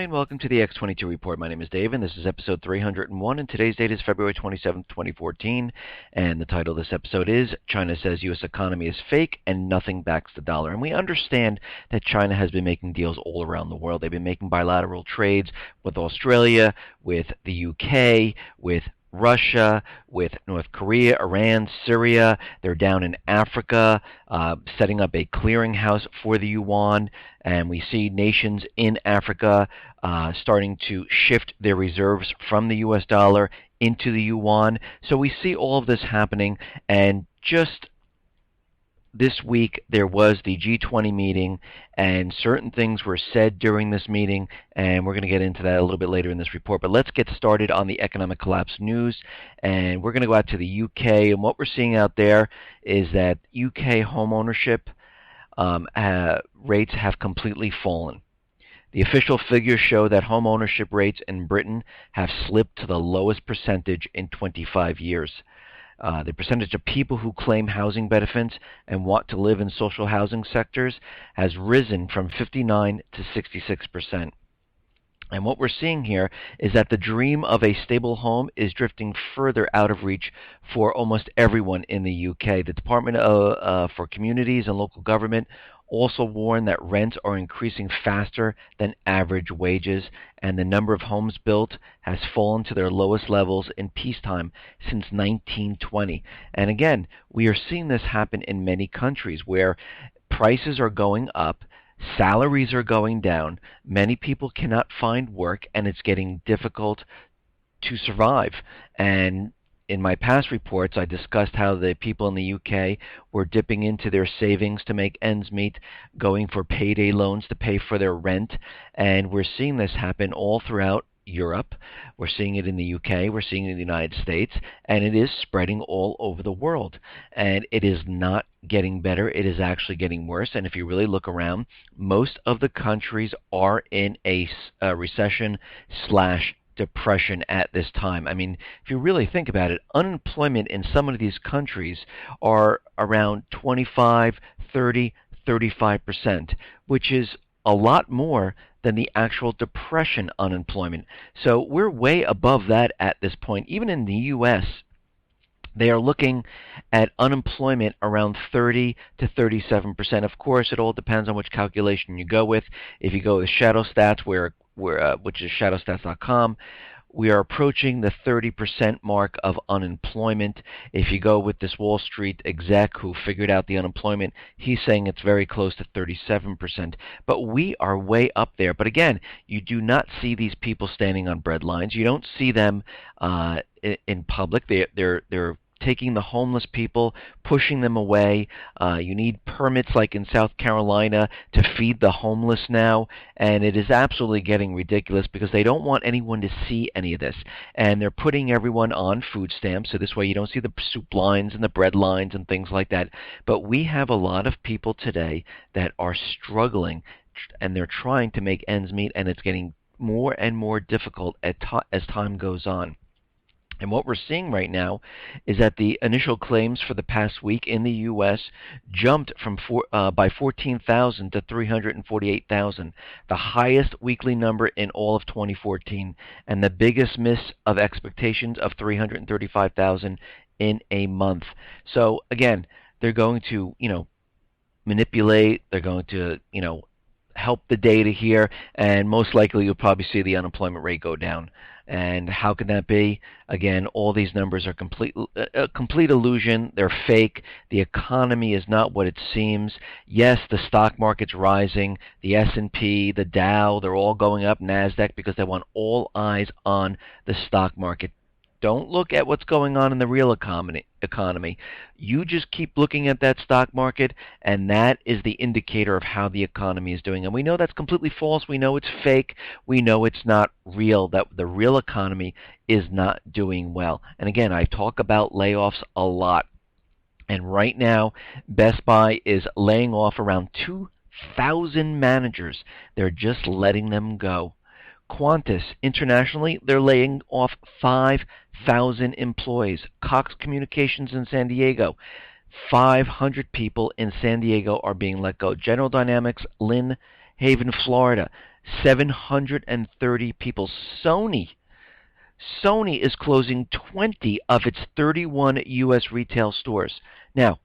and welcome to the X22 Report. My name is Dave, and this is episode 301, and today's date is February 27th, 2014, and the title of this episode is China Says U.S. Economy is Fake and Nothing Backs the Dollar. And we understand that China has been making deals all around the world. They've been making bilateral trades with Australia, with the UK, with Russia, with North Korea, Iran, Syria. They're down in Africa, setting up a clearinghouse for the yuan, and we see nations in Africa starting to shift their reserves from the US dollar into the yuan. So we see all of this happening, and just this week there was the G20 meeting, and certain things were said during this meeting, and we're going to get into that a little bit later in this report. But let's get started on the economic collapse news, and we're going to go out to the UK, and what we're seeing out there is that UK home ownership rates have completely fallen. The official figures show that home ownership rates in Britain have slipped to the lowest percentage in 25 years. The percentage of people who claim housing benefits and want to live in social housing sectors has risen from 59 to 66%. And what we're seeing here is that the dream of a stable home is drifting further out of reach for almost everyone in the UK. The Department for Communities and Local Government also warned that rents are increasing faster than average wages, and the number of homes built has fallen to their lowest levels in peacetime since 1920. And again, we are seeing this happen in many countries where prices are going up, salaries are going down, many people cannot find work, and it's getting difficult to survive. And in my past reports, I discussed how the people in the UK were dipping into their savings to make ends meet, going for payday loans to pay for their rent, and we're seeing this happen all throughout Europe. We're seeing it in the UK, we're seeing it in the United States, and it is spreading all over the world. And it is not getting better, it is actually getting worse. And if you really look around, most of the countries are in a recession slash depression at this time. I mean, if you really think about it, unemployment in some of these countries are around 25, 30, 35%, which is a lot more than the actual depression unemployment. So we're way above that at this point. Even in the U.S., they are looking at unemployment around 30 to 37%. Of course, it all depends on which calculation you go with. If you go with Shadow Stats, which is shadowstats.com, we are approaching the 30% mark of unemployment. If you go with this Wall Street exec who figured out the unemployment, he's saying it's very close to 37%. But we are way up there. But again, you do not see these people standing on bread lines. You don't see them in public. They're taking the homeless people, pushing them away. You need permits like in South Carolina to feed the homeless now, and it is absolutely getting ridiculous because they don't want anyone to see any of this. And they're putting everyone on food stamps, so this way you don't see the soup lines and the bread lines and things like that. But we have a lot of people today that are struggling, and they're trying to make ends meet, and it's getting more and more difficult as time goes on. And what we're seeing right now is that the initial claims for the past week in the U.S. jumped by 14,000 to 348,000, the highest weekly number in all of 2014, and the biggest miss of expectations of 335,000 in a month. So again, they're going to, manipulate. They're going to, help the data here, and most likely you'll probably see the unemployment rate go down. And how can that be? Again, all these numbers are a complete illusion. They're fake. The economy is not what it seems. Yes, the stock market's rising. The S&P, the Dow, they're all going up, NASDAQ, because they want all eyes on the stock market. Don't look at what's going on in the real economy. You just keep looking at that stock market, and that is the indicator of how the economy is doing. And we know that's completely false. We know it's fake. We know it's not real, that the real economy is not doing well. And again, I talk about layoffs a lot. And right now, Best Buy is laying off around 2,000 managers. They're just letting them go. Qantas, internationally, they're laying off 5,000 employees. Cox Communications in San Diego, 500 people in San Diego are being let go. General Dynamics, Lynn Haven, Florida, 730 people. Sony is closing 20 of its 31 U.S. retail stores. Now,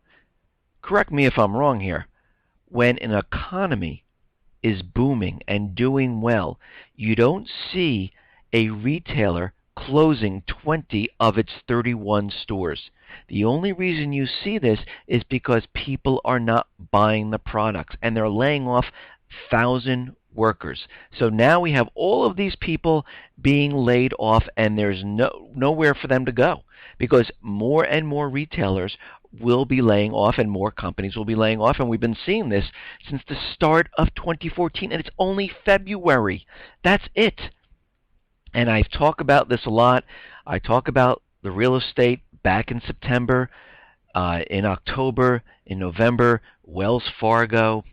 correct me if I'm wrong here. When an economy is booming and doing well, you don't see a retailer closing 20 of its 31 stores. The only reason you see this is because people are not buying the products and they're laying off 1,000 workers. So now we have all of these people being laid off and there's nowhere for them to go because more and more retailers will be laying off and more companies will be laying off, and we've been seeing this since the start of 2014, and it's only February. That's it. And I talk about this a lot. I talk about the real estate back in September, in October, in November, Wells Fargo,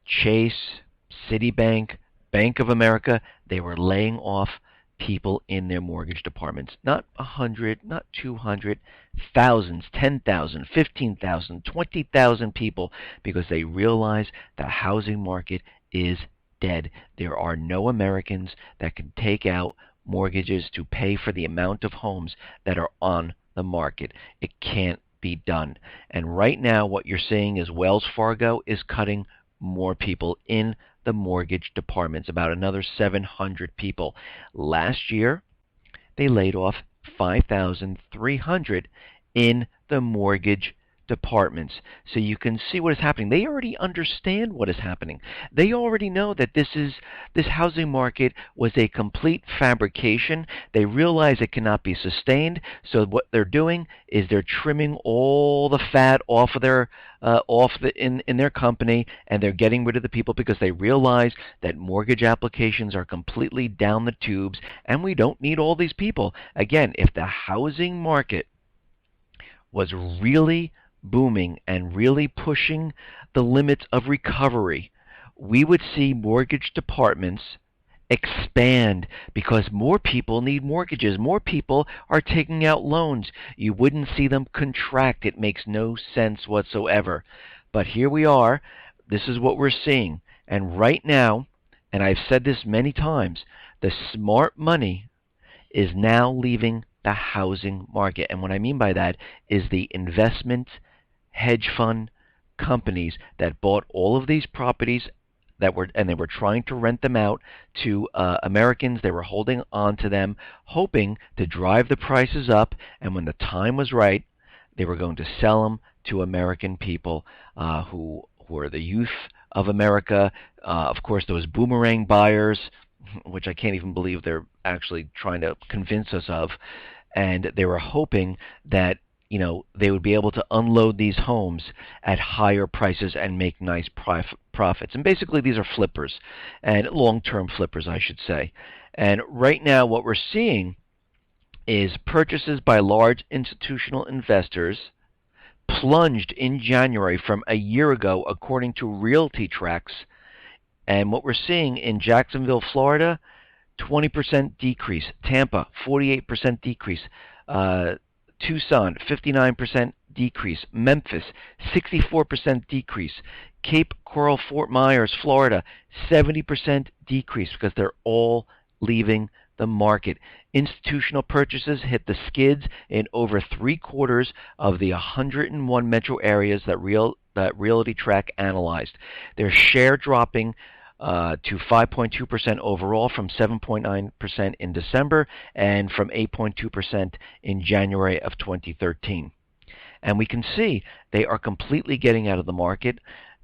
Chase, Citibank, Bank of America, they were laying off people in their mortgage departments. Not 100, not 200, thousands, 10,000, 15,000, 20,000 people because they realize the housing market is dead. There are no Americans that can take out mortgages to pay for the amount of homes that are on the market. It can't be done. And right now what you're seeing is Wells Fargo is cutting more people in the mortgage departments, about another 700 people. Last year, they laid off 5,300 in the mortgage departments. So you can see what is happening. They already understand what is happening. They already know that this housing market was a complete fabrication. They realize it cannot be sustained. So what they're doing is they're trimming all the fat off of their in their company, and they're getting rid of the people because they realize that mortgage applications are completely down the tubes, and we don't need all these people. Again, if the housing market was really booming and really pushing the limits of recovery, we would see mortgage departments expand because more people need mortgages. More people are taking out loans. You wouldn't see them contract. It makes no sense whatsoever. But here we are. This is what we're seeing. And right now, and I've said this many times, the smart money is now leaving the housing market. And what I mean by that is the investment hedge fund companies that bought all of these properties and they were trying to rent them out to Americans. They were holding on to them, hoping to drive the prices up, and when the time was right, they were going to sell them to American people who are the youth of America. Of course, those boomerang buyers, which I can't even believe they're actually trying to convince us of, and they were hoping that they would be able to unload these homes at higher prices and make nice profits. And basically these are flippers, and long-term flippers, I should say. And right now what we're seeing is purchases by large institutional investors plunged in January from a year ago, according to Realty Tracks. And what we're seeing in Jacksonville, Florida, 20% decrease. Tampa, 48% decrease. Tucson, 59% decrease. Memphis, 64% decrease. Cape Coral, Fort Myers, Florida, 70% decrease because they're all leaving the market. Institutional purchases hit the skids in over 3/4 of the 101 metro areas that Realty Track analyzed. Their share dropping to 5.2% overall from 7.9% in December and from 8.2% in January of 2013. And we can see they are completely getting out of the market,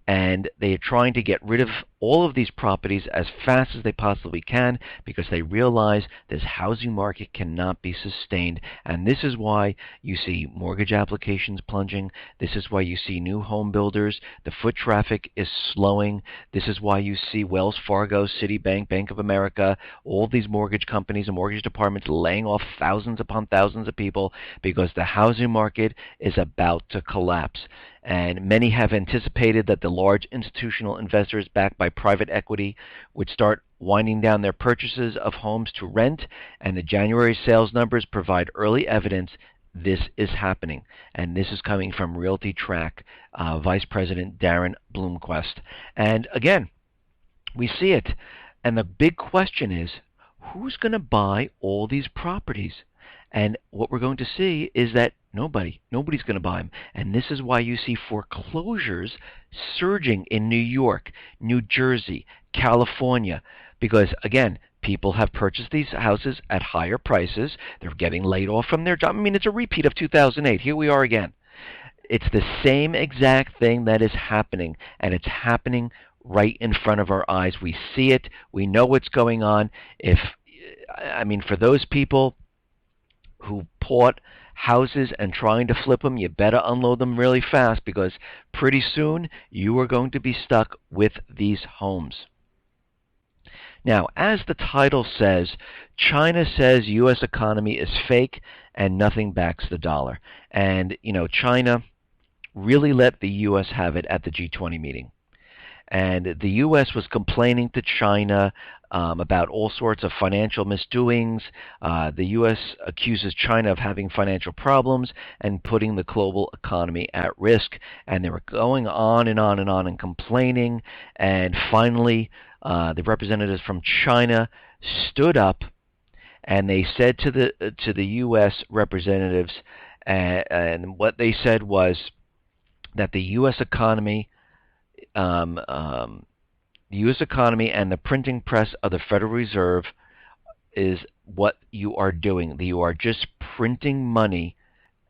and they are trying to get rid of all of these properties as fast as they possibly can because they realize this housing market cannot be sustained. And this is why you see mortgage applications plunging. This is why you see new home builders. The foot traffic is slowing. This is why you see Wells Fargo, Citibank, Bank of America, all these mortgage companies and mortgage departments laying off thousands upon thousands of people because the housing market is about to collapse. And many have anticipated that the large institutional investors backed by private equity would start winding down their purchases of homes to rent, and the January sales numbers provide early evidence this is happening. And this is coming from Realty Track Vice President Darren Bloomquist. And again, we see it. And the big question is, who's going to buy all these properties? And what we're going to see is that nobody's going to buy them. And this is why you see foreclosures surging in New York, New Jersey, California, because again, people have purchased these houses at higher prices. They're getting laid off from their job. I mean, it's a repeat of 2008. Here we are again. It's the same exact thing that is happening, and it's happening right in front of our eyes. We see it. We know what's going on. For those people who bought houses and trying to flip them, you better unload them really fast, because pretty soon you are going to be stuck with these homes. Now, as the title says, China says U.S. economy is fake and nothing backs the dollar. And, China really let the U.S. have it at the G20 meeting. And the U.S. was complaining to China about all sorts of financial misdoings. The U.S. accuses China of having financial problems and putting the global economy at risk. And they were going on and on and on and complaining. And finally, the representatives from China stood up, and they said to the U.S. representatives, and what they said was that the U.S. economy, and the printing press of the Federal Reserve is what you are doing. You are just printing money,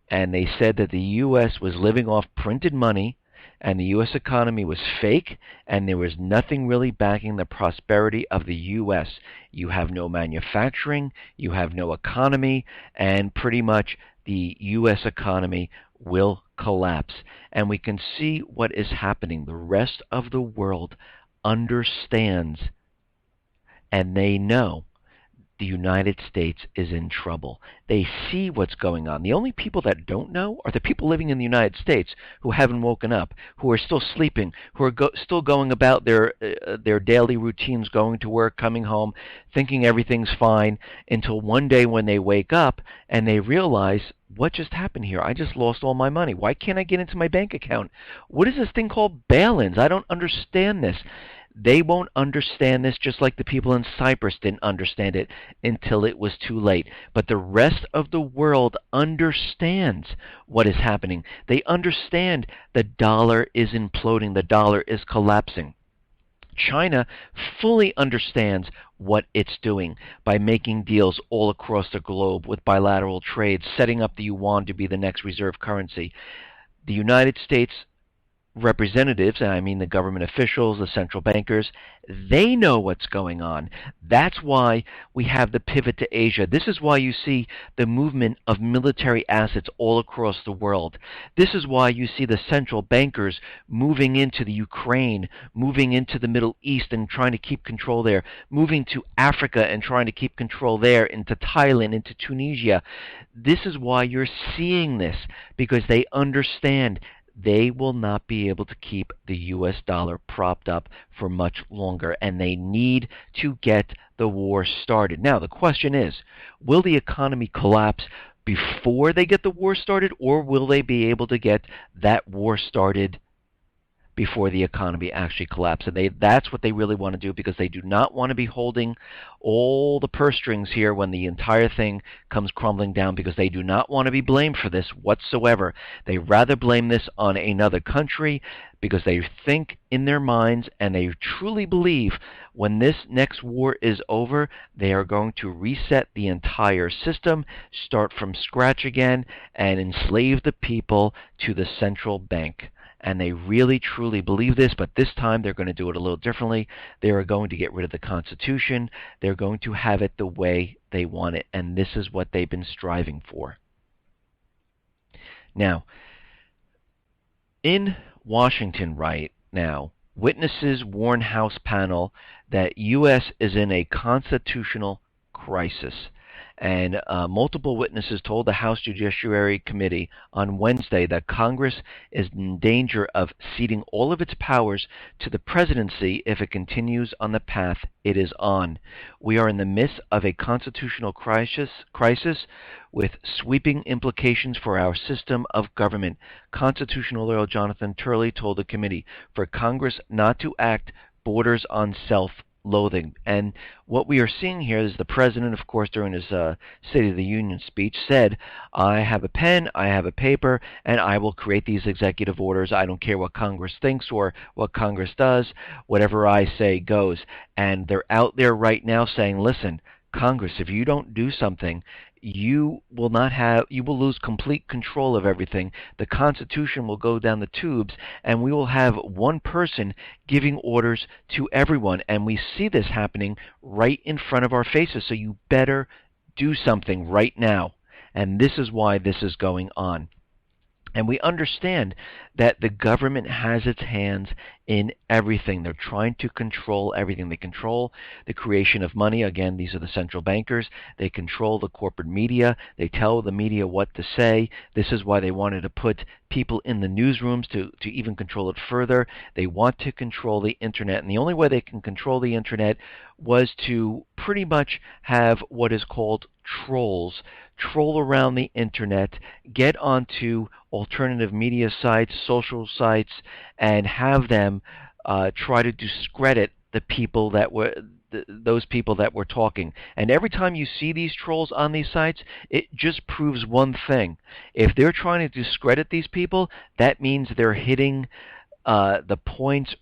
and they said that the U.S. was living off printed money, and the U.S. economy was fake, and there was nothing really backing the prosperity of the U.S. You have no manufacturing, you have no economy, and pretty much the U.S. economy will collapse. And we can see what is happening. The rest of the world understands, and they know the United States is in trouble. They see what's going on. The only people that don't know are the people living in the United States who haven't woken up, who are still sleeping, who are still going about their daily routines, going to work, coming home, thinking everything's fine, until one day when they wake up and they realize, what just happened here? I just lost all my money. Why can't I get into my bank account? What is this thing called bail-ins? I don't understand this. They won't understand this, just like the people in Cyprus didn't understand it until it was too late. But the rest of the world understands what is happening. They understand the dollar is imploding. The dollar is collapsing. China fully understands what it's doing by making deals all across the globe with bilateral trade, setting up the yuan to be the next reserve currency. The United States representatives, and I mean the government officials, the central bankers, they know what's going on. That's why we have the pivot to Asia. This is why you see the movement of military assets all across the world. This is why you see the central bankers moving into the Ukraine, moving into the Middle East and trying to keep control there, moving to Africa and trying to keep control there, into Thailand, into Tunisia. This is why you're seeing this, because they understand they will not be able to keep the U.S. dollar propped up for much longer, and they need to get the war started. Now, the question is, will the economy collapse before they get the war started, or will they be able to get that war started before the economy actually collapses? And that's what they really want to do, because they do not want to be holding all the purse strings here when the entire thing comes crumbling down, because they do not want to be blamed for this whatsoever. They rather blame this on another country, because they think in their minds, and they truly believe, when this next war is over, they are going to reset the entire system, start from scratch again, and enslave the people to the central bank. And they really, truly believe this, but this time they're going to do it a little differently. They are going to get rid of the Constitution. They're going to have it the way they want it, and this is what they've been striving for. Now, in Washington right now, witnesses warn House panel that U.S. is in a constitutional crisis. And multiple witnesses told the House Judiciary Committee on Wednesday that Congress is in danger of ceding all of its powers to the presidency if it continues on the path it is on. We are in the midst of a constitutional crisis with sweeping implications for our system of government, constitutional lawyer Jonathan Turley told the committee. For Congress not to act borders on self-loathing. And what we are seeing here is the president, of course, during his State of the Union speech said, I have a pen, I have a paper, and I will create these executive orders. I don't care what Congress thinks or what Congress does. Whatever I say goes. And they're out there right now saying, listen, Congress, if you don't do something, you will lose complete control of everything. The Constitution will go down the tubes, and we will have one person giving orders to everyone. And we see this happening right in front of our faces. So you better do something right now. And this is why this is going on. And we understand that the government has its hands in everything. They're trying to control everything. They control the creation of money. Again, these are the central bankers. They control the corporate media. They tell the media what to say. This is why they wanted to put people in the newsrooms to even control it further. They want to control the internet. And the only way they can control the internet was to pretty much have what is called trolls troll around the internet, get onto alternative media sites, social sites, and have them try to discredit the people that were those people that were talking. And every time you see these trolls on these sites, it just proves one thing. If they're trying to discredit these people, that means they're hitting the points,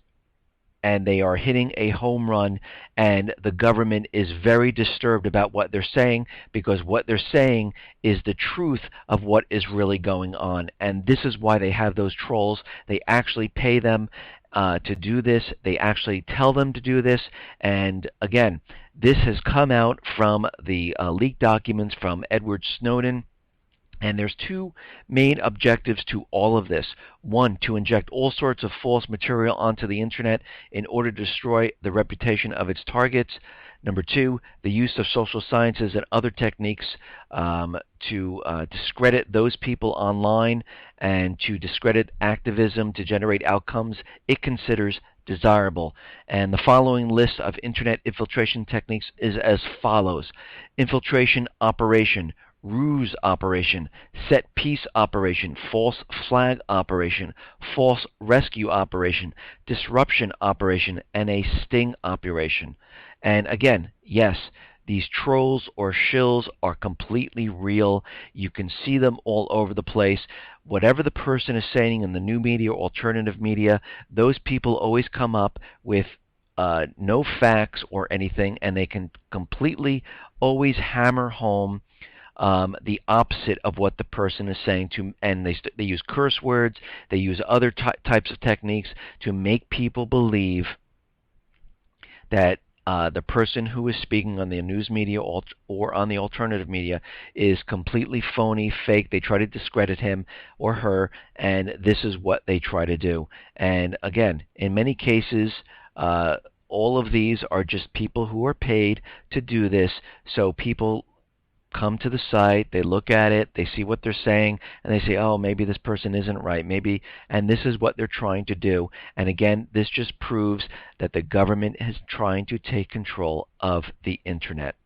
and they are hitting a home run, and the government is very disturbed about what they're saying, because what they're saying is the truth of what is really going on. And this is why they have those trolls. They actually pay them to do this. They actually tell them to do this. And again, this has come out from the leaked documents from Edward Snowden. And there's two main objectives to all of this. One, to inject all sorts of false material onto the internet in order to destroy the reputation of its targets. Number two, the use of social sciences and other techniques to discredit those people online and to discredit activism to generate outcomes it considers desirable. And the following list of internet infiltration techniques is as follows. Infiltration operation, ruse operation, set piece operation, false flag operation, false rescue operation, disruption operation, and a sting operation. And again, yes, these trolls or shills are completely real. You can see them all over the place. Whatever the person is saying in the new media or alternative media, those people always come up with no facts or anything, and they can completely always hammer home the opposite of what the person is saying, and they use curse words, they use other types of techniques to make people believe that the person who is speaking on the news media or on the alternative media is completely phony, fake. They try to discredit him or her, and this is what they try to do. And again, in many cases, all of these are just people who are paid to do this, so people come to the site, they look at it, they see what they're saying, and they say, oh, maybe this person isn't right, maybe, and this is what they're trying to do. And again, this just proves that the government is trying to take control of the internet.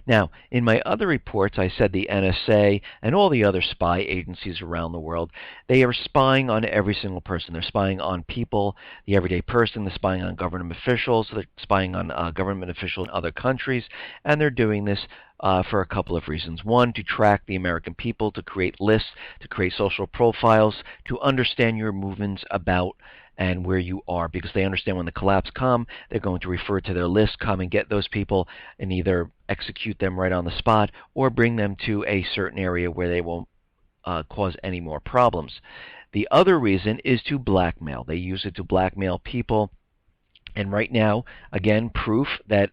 Now, in my other reports, I said the NSA and all the other spy agencies around the world, they are spying on every single person. They're spying on people, the everyday person. They're spying on government officials. They're spying on government officials in other countries. And they're doing this for a couple of reasons. One, to track the American people, to create lists, to create social profiles, to understand your movements about and where you are, because they understand when the collapse come, they're going to refer to their list, come and get those people and either execute them right on the spot or bring them to a certain area where they won't cause any more problems. The other reason is to blackmail. They use it to blackmail people. And right now, again, proof that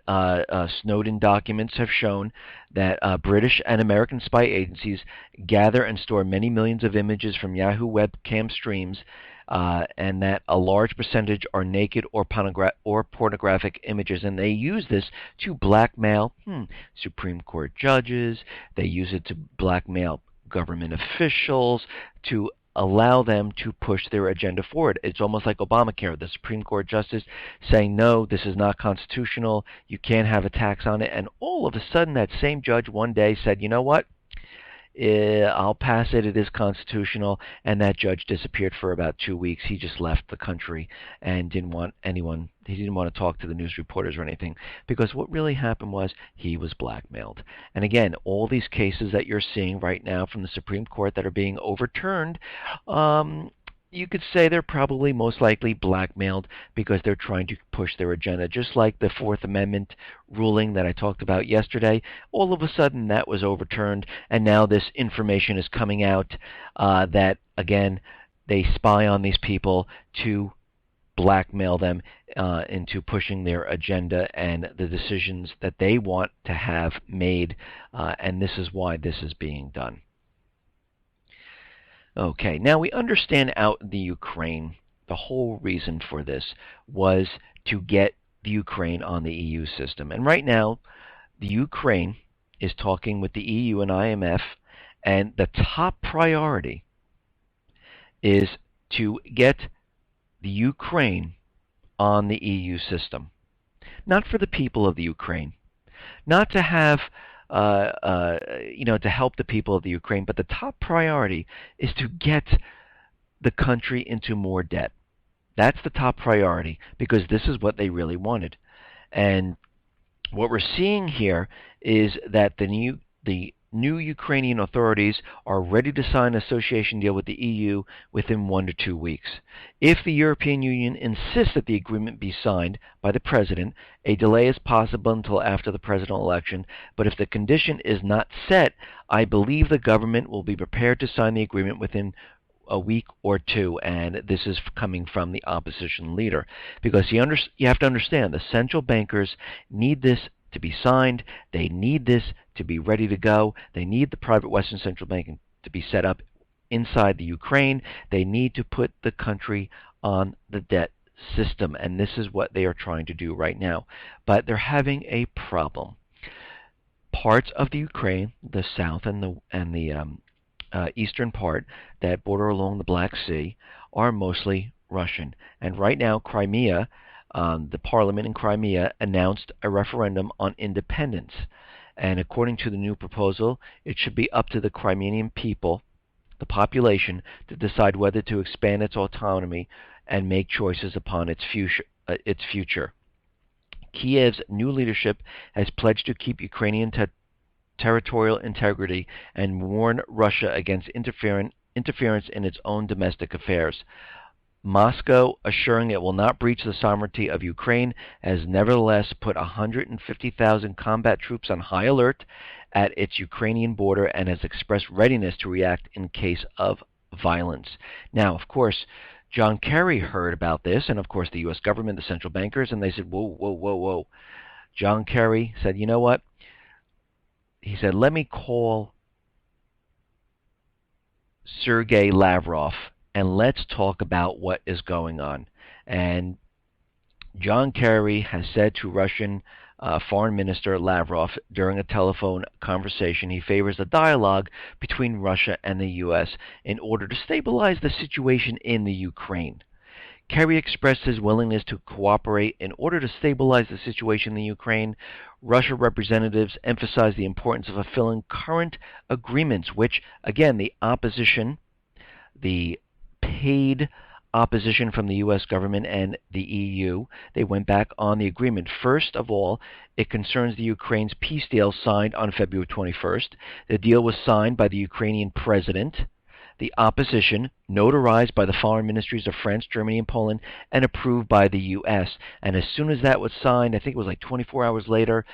Snowden documents have shown that British and American spy agencies gather and store many millions of images from Yahoo webcam streams, and that a large percentage are naked or pornographic images. And they use this to blackmail Supreme Court judges. They use it to blackmail government officials, to allow them to push their agenda forward. It's almost like Obamacare, the Supreme Court justice saying, no, this is not constitutional, you can't have a tax on it, and all of a sudden that same judge one day said, you know what, I'll pass it, it is constitutional, and that judge disappeared for about 2 weeks. He just left the country and didn't want anyone He didn't want to talk to the news reporters or anything, because what really happened was he was blackmailed. And again, all these cases that you're seeing right now from the Supreme Court that are being overturned, you could say they're probably most likely blackmailed because they're trying to push their agenda. Just like the Fourth Amendment ruling that I talked about yesterday, all of a sudden that was overturned, and now this information is coming out that, again, they spy on these people to blackmail them into pushing their agenda and the decisions that they want to have made, and this is why this is being done. Okay, now we understand out in the Ukraine, the whole reason for this was to get the Ukraine on the EU system. And right now, the Ukraine is talking with the EU and IMF, and the top priority is to get the Ukraine on the EU system. Not for the people of the Ukraine, not to have to help the people of the Ukraine, but the top priority is to get the country into more debt. That's the top priority, because this is what they really wanted. And what we're seeing here is that the new Ukrainian authorities are ready to sign an association deal with the EU within 1 to 2 weeks. If the European Union insists that the agreement be signed by the president, a delay is possible until after the presidential election, but if the condition is not set, I believe the government will be prepared to sign the agreement within a week or two, and this is coming from the opposition leader. Because you have to understand, the central bankers need this to be signed. They need this to be ready to go. They need the private Western Central Bank to be set up inside the Ukraine. They need to put the country on the debt system, and this is what they are trying to do right now. But they're having a problem. Parts of the Ukraine, the south and the eastern part that border along the Black Sea, are mostly Russian. And right now, Crimea, the parliament in Crimea announced a referendum on independence. And according to the new proposal, it should be up to the Crimean people, the population, to decide whether to expand its autonomy and make choices upon its future. Kiev's new leadership has pledged to keep Ukrainian territorial integrity and warn Russia against interference in its own domestic affairs. Moscow, assuring it will not breach the sovereignty of Ukraine, has nevertheless put 150,000 combat troops on high alert at its Ukrainian border and has expressed readiness to react in case of violence. Now, of course, John Kerry heard about this, and of course the U.S. government, the central bankers, and they said, whoa, whoa, whoa, whoa. John Kerry said, you know what? He said, let me call Sergei Lavrov and let's talk about what is going on. And John Kerry has said to Russian Foreign Minister Lavrov during a telephone conversation he favors a dialogue between Russia and the U.S. in order to stabilize the situation in the Ukraine. Kerry expressed his willingness to cooperate in order to stabilize the situation in the Ukraine. Russia representatives emphasized the importance of fulfilling current agreements, which, again, the opposition, the paid opposition from the U.S. government and the EU, they went back on the agreement. First of all, it concerns the Ukraine's peace deal signed on February 21st. The deal was signed by the Ukrainian president, the opposition, notarized by the foreign ministries of France, Germany, and Poland, and approved by the U.S. And as soon as that was signed, I think it was like 24 hours later,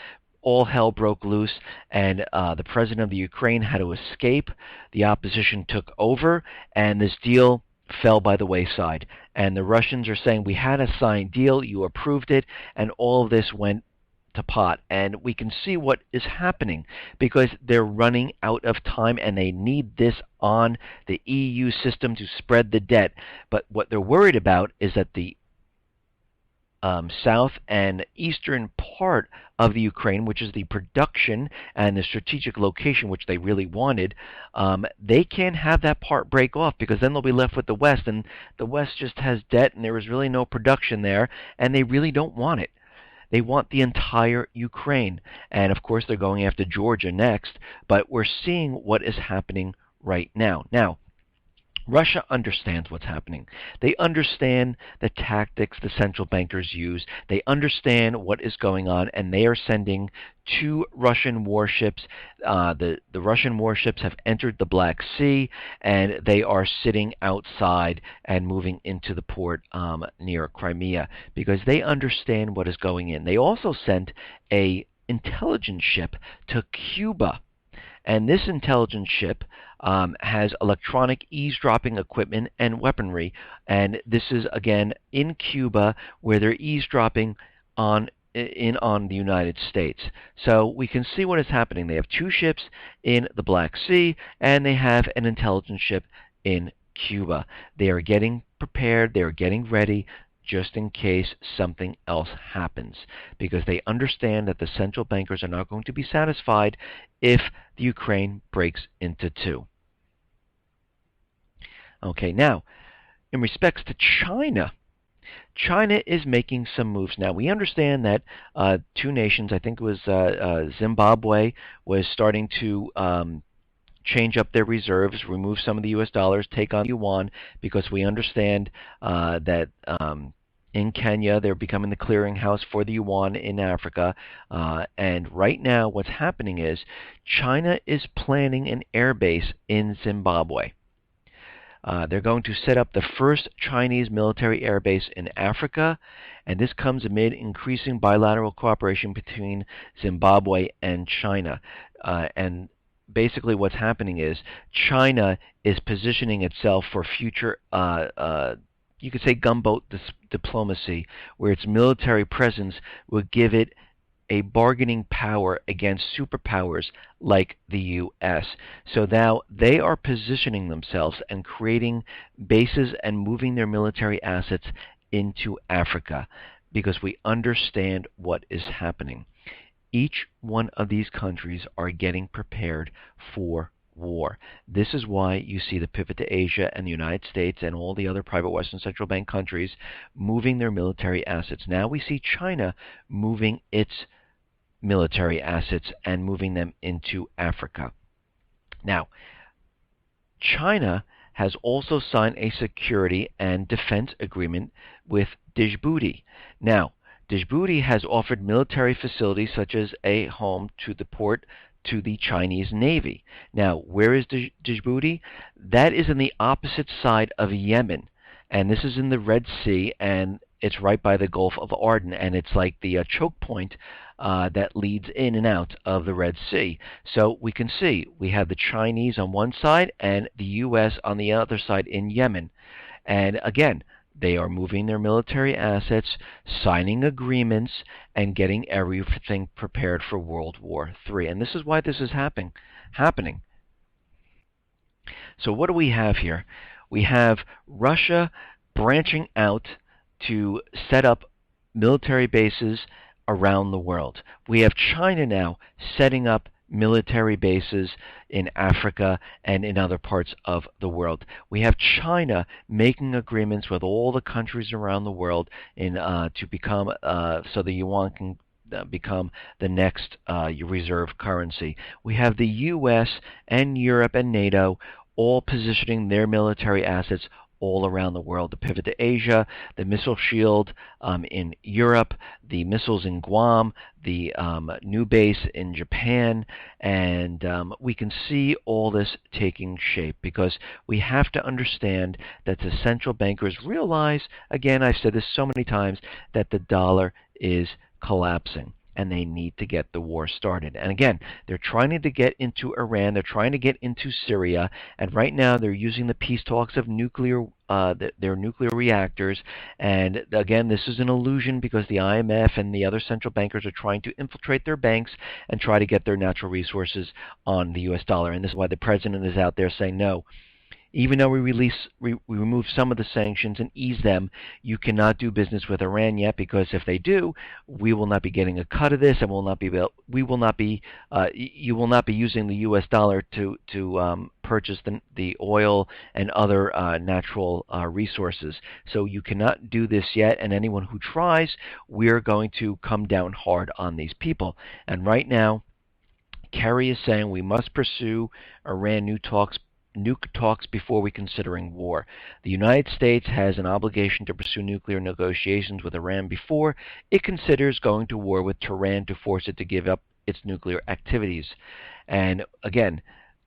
all hell broke loose, and the president of the Ukraine had to escape. The opposition took over, and this deal fell by the wayside. And the Russians are saying, we had a signed deal, you approved it, and all of this went to pot. And we can see what is happening because they're running out of time and they need this on the EU system to spread the debt. But what they're worried about is that the south and eastern part of the Ukraine, which is the production and the strategic location which they really wanted, they can't have that part break off because then they'll be left with the West, and the West just has debt and there is really no production there, and they really don't want it. They want the entire Ukraine, and of course they're going after Georgia next, but we're seeing what is happening right now. Now, Russia understands what's happening. They understand the tactics the central bankers use. They understand what is going on, and they are sending two Russian warships. The Russian warships have entered the Black Sea, and they are sitting outside and moving into the port near Crimea because they understand what is going in. They also sent a intelligence ship to Cuba, and this intelligence ship has electronic eavesdropping equipment and weaponry. And this is, again, in Cuba, where they're eavesdropping on the United States. So we can see what is happening. They have two ships in the Black Sea, and they have an intelligence ship in Cuba. They are getting prepared. They are getting ready just in case something else happens, because they understand that the central bankers are not going to be satisfied if the Ukraine breaks into two. Okay, now, in respects to China, China is making some moves. Now, we understand that two nations, I think it was Zimbabwe, was starting to change up their reserves, remove some of the U.S. dollars, take on the yuan, because we understand that in Kenya they're becoming the clearinghouse for the yuan in Africa. And right now what's happening is China is planning an air base in Zimbabwe. They're going to set up the first Chinese military air base in Africa, and this comes amid increasing bilateral cooperation between Zimbabwe and China. And basically what's happening is China is positioning itself for future, you could say, gunboat diplomacy, where its military presence will give it a bargaining power against superpowers like the U.S. So now they are positioning themselves and creating bases and moving their military assets into Africa because we understand what is happening. Each one of these countries are getting prepared for war. This is why you see the pivot to Asia and the United States and all the other private Western central bank countries moving their military assets. Now we see China moving its military assets and moving them into Africa. Now, China has also signed a security and defense agreement with Djibouti. Now, Djibouti has offered military facilities such as a home to the port to the Chinese Navy. Now, where is Djibouti? That is on the opposite side of Yemen, and this is in the Red Sea, and it's right by the Gulf of Aden, and it's like the choke point that leads in and out of the Red Sea. So we can see we have the Chinese on one side and the U.S. on the other side in Yemen. And again, they are moving their military assets, signing agreements, and getting everything prepared for World War III. And this is why this is happening. So what do we have here? We have Russia branching out to set up military bases around the world. We have China now setting up military bases in Africa and in other parts of the world. We have China making agreements with all the countries around the world to become so the yuan can become the next reserve currency. We have the U.S. and Europe and NATO all positioning their military assets all around the world. The pivot to Asia, the missile shield in Europe, the missiles in Guam, the new base in Japan, and we can see all this taking shape because we have to understand that the central bankers realize, again, I've said this so many times, that the dollar is collapsing. And they need to get the war started. And again, they're trying to get into Iran. They're trying to get into Syria. And right now, they're using the peace talks of their nuclear reactors. And again, this is an illusion because the IMF and the other central bankers are trying to infiltrate their banks and try to get their natural resources on the U.S. dollar. And this is why the president is out there saying, no, even though we remove some of the sanctions and ease them, you cannot do business with Iran yet, because if they do, we will not be getting a cut of this, and you will not be using the U.S. dollar to purchase the oil and other natural resources. So you cannot do this yet, and anyone who tries, we're going to come down hard on these people. And right now, Kerry is saying we must pursue Iran new talks nuke talks before we considering war. The United States has an obligation to pursue nuclear negotiations with Iran before it considers going to war with Tehran to force it to give up its nuclear activities. And again,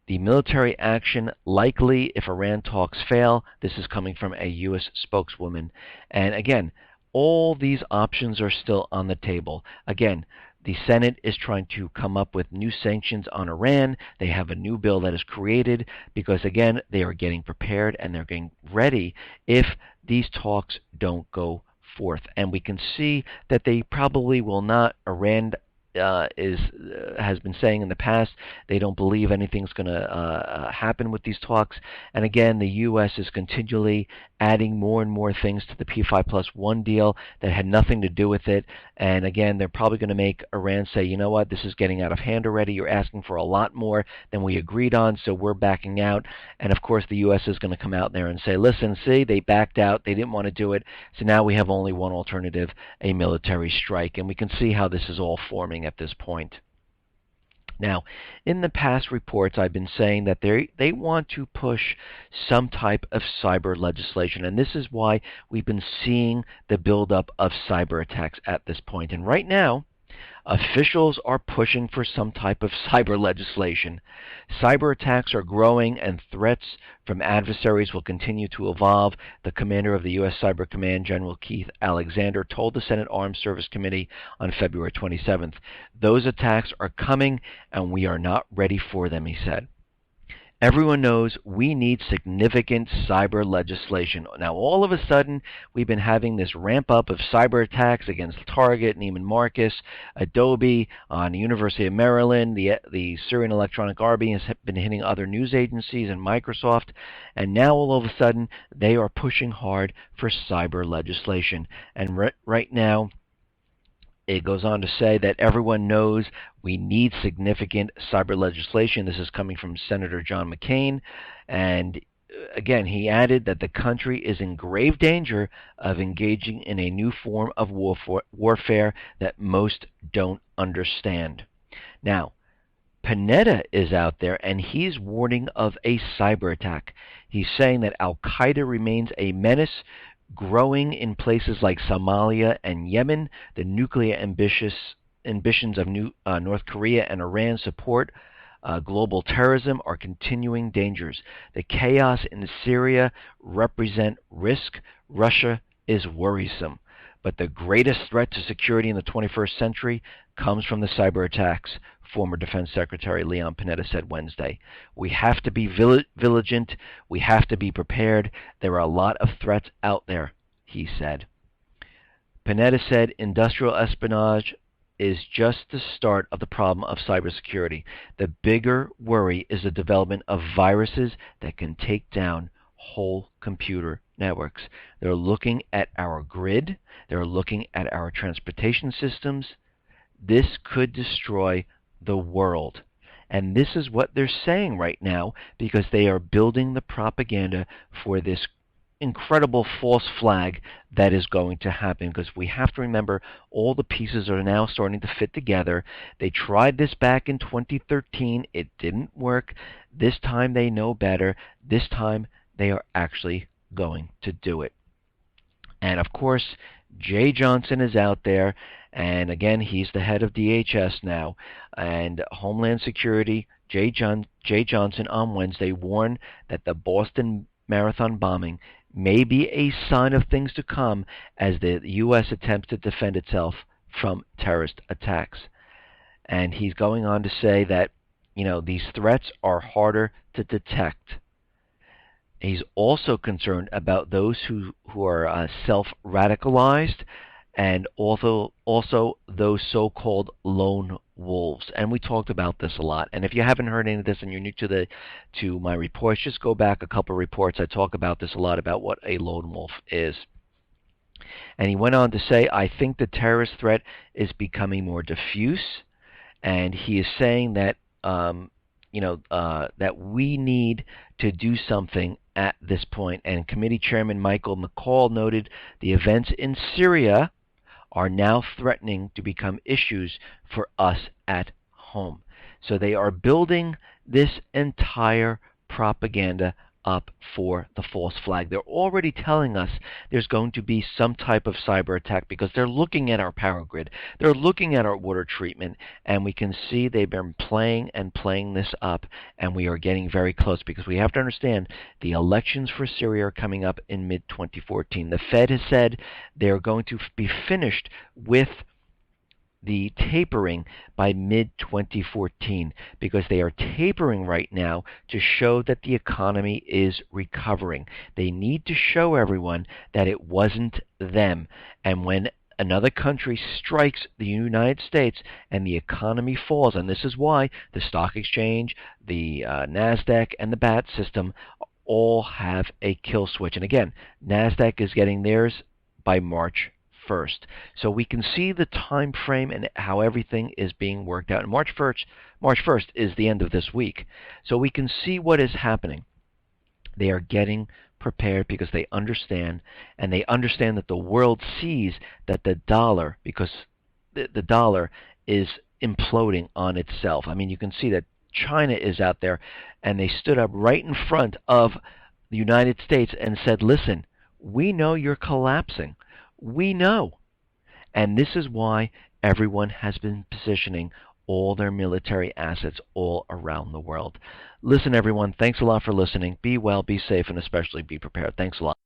the military action likely if Iran talks fail. This is coming from a U.S. spokeswoman. And again, all these options are still on the table. Again, the Senate is trying to come up with new sanctions on Iran. They have a new bill that is created because, again, they are getting prepared and they're getting ready if these talks don't go forth. And we can see that they probably will not. Iran has been saying in the past they don't believe anything's going to happen with these talks. And again, the U.S. is continually adding more and more things to the P5+1 deal that had nothing to do with it. And again, they're probably going to make Iran say, you know what, this is getting out of hand already. You're asking for a lot more than we agreed on, so we're backing out. And of course, the U.S. is going to come out there and say, listen, see, they backed out. They didn't want to do it. So now we have only one alternative, a military strike. And we can see how this is all forming at this point. Now, in the past reports, I've been saying that they want to push some type of cyber legislation, and this is why we've been seeing the buildup of cyber attacks at this point. And right now, officials are pushing for some type of cyber legislation. Cyber attacks are growing and threats from adversaries will continue to evolve. The commander of the U.S. Cyber Command, General Keith Alexander, told the Senate Armed Services Committee on February 27th, "Those attacks are coming and we are not ready for them," he said. Everyone knows we need significant cyber legislation. Now, all of a sudden, we've been having this ramp up of cyber attacks against Target, Neiman Marcus, Adobe, on the University of Maryland. The Syrian Electronic Army has been hitting other news agencies and Microsoft. And now, all of a sudden, they are pushing hard for cyber legislation. And right now, it goes on to say that everyone knows we need significant cyber legislation. This is coming from Senator John McCain. And again, he added that the country is in grave danger of engaging in a new form of warfare that most don't understand. Now, Panetta is out there, and he's warning of a cyber attack. He's saying that Al-Qaeda remains a menace, growing in places like Somalia and Yemen. The nuclear ambitions of North Korea and Iran support global terrorism are continuing dangers. The chaos in Syria represent risk. Russia is worrisome. But the greatest threat to security in the 21st century comes from the cyber attacks, former Defense Secretary Leon Panetta said Wednesday. We have to be vigilant. We have to be prepared. There are a lot of threats out there, he said. Panetta said industrial espionage is just the start of the problem of cybersecurity. The bigger worry is the development of viruses that can take down whole computer networks. They're looking at our grid. They're looking at our transportation systems. This could destroy the world. And this is what they're saying right now because they are building the propaganda for this incredible false flag that is going to happen, because we have to remember all the pieces are now starting to fit together. They tried this back in 2013. It didn't work. This time they know better. This time they are actually going to do it. And of course, Jay Johnson is out there, and again, he's the head of DHS now, and Homeland Security. Jay Johnson on Wednesday warned that the Boston Marathon bombing may be a sign of things to come as the U.S. attempts to defend itself from terrorist attacks. And he's going on to say that, these threats are harder to detect. He's also concerned about those who are self-radicalized, and also those so-called lone wolves. And we talked about this a lot. And if you haven't heard any of this and you're new to my reports, just go back a couple of reports. I talk about this a lot, about what a lone wolf is. And he went on to say, I think the terrorist threat is becoming more diffuse, and he is saying that that we need to do something at this point. And Committee Chairman Michael McCall noted the events in Syria are now threatening to become issues for us at home. So they are building this entire propaganda up for the false flag. They're already telling us there's going to be some type of cyber attack because they're looking at our power grid. They're looking at our water treatment, and we can see they've been playing and playing this up, and we are getting very close because we have to understand the elections for Syria are coming up in mid-2014. The Fed has said they're going to be finished with the tapering by mid-2014 because they are tapering right now to show that the economy is recovering. They need to show everyone that it wasn't them. And when another country strikes the United States and the economy falls, and this is why the stock exchange, the NASDAQ, and the BAT system all have a kill switch. And again, NASDAQ is getting theirs by March 1st. So we can see the time frame and how everything is being worked out. And March 1st is the end of this week. So we can see what is happening. They are getting prepared because they understand, and they understand that the world sees that the dollar, because the dollar is imploding on itself. I mean, you can see that China is out there, and they stood up right in front of the United States and said, listen, we know you're collapsing. We know. And this is why everyone has been positioning all their military assets all around the world. Listen, everyone, thanks a lot for listening. Be well, be safe, and especially be prepared. Thanks a lot.